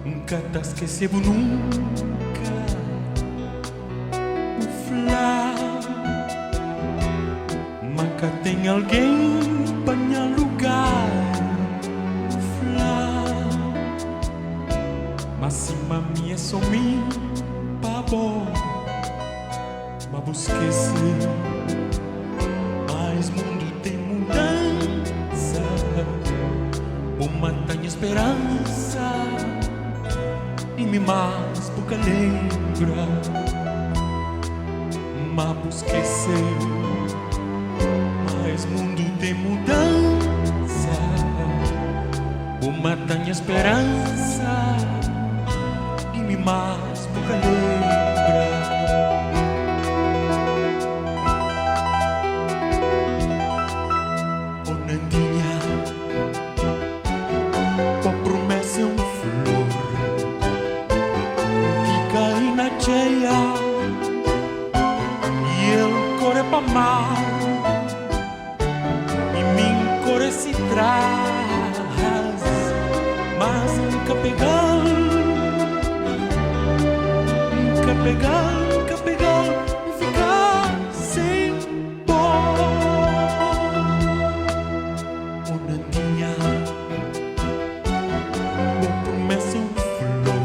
nunca te esquecebo nunca. O flá, nunca tem alguém para me lugar. O flá, mas se mami é só mim, pabo, mas busquei ser. Mas mundo tem mudança, uma tem esperança. E me mais pouca lembra, mas por esquecer. Mas mundo tem mudança, uma tem esperança. E me mais pouca lembra. Oh, Nandinha, tua promessa é flor na cheia e ele corre para mar e mim corre se traz, mas nunca pegar, e ficar sem dor. Oh, Nandinha, tua promessa é flor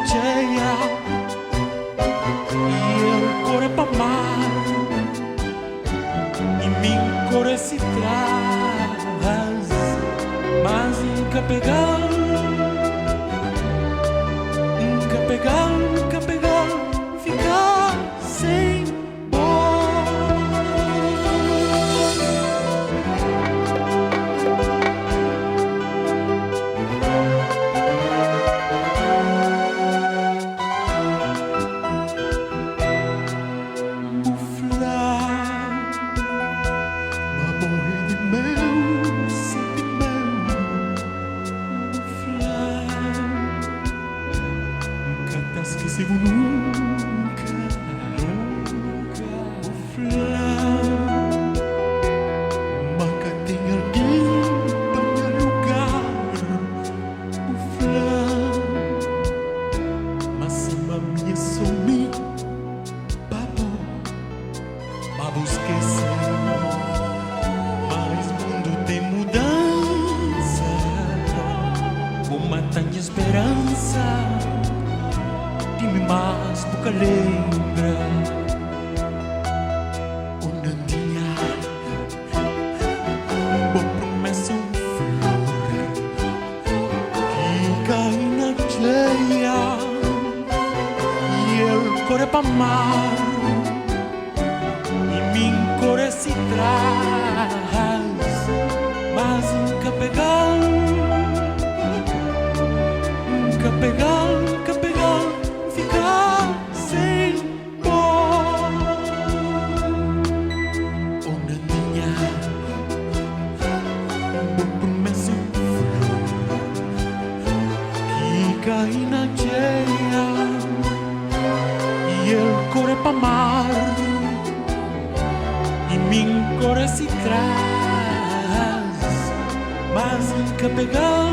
cheia e ele corre para mar e mim corre se traz, mas nunca pegar, ficar sem esqueceu nunca, o flá, nunca tem alguém para me lugar, o flá, mas se mami é só mim, papo, mas esquecer, mas mundo tem mudança, uma tem esperança. Dime mais pouca lembra. Oh, Nandinha, boa promessa flor que cai na cheia e ele corre para mar e mim corre se traz, mas nunca pegar, ficar sem dor. Oh, Nandinha, boa promessa flor que cai na cheia e ele corre para mar e mim corre se traz, mas nunca pegar,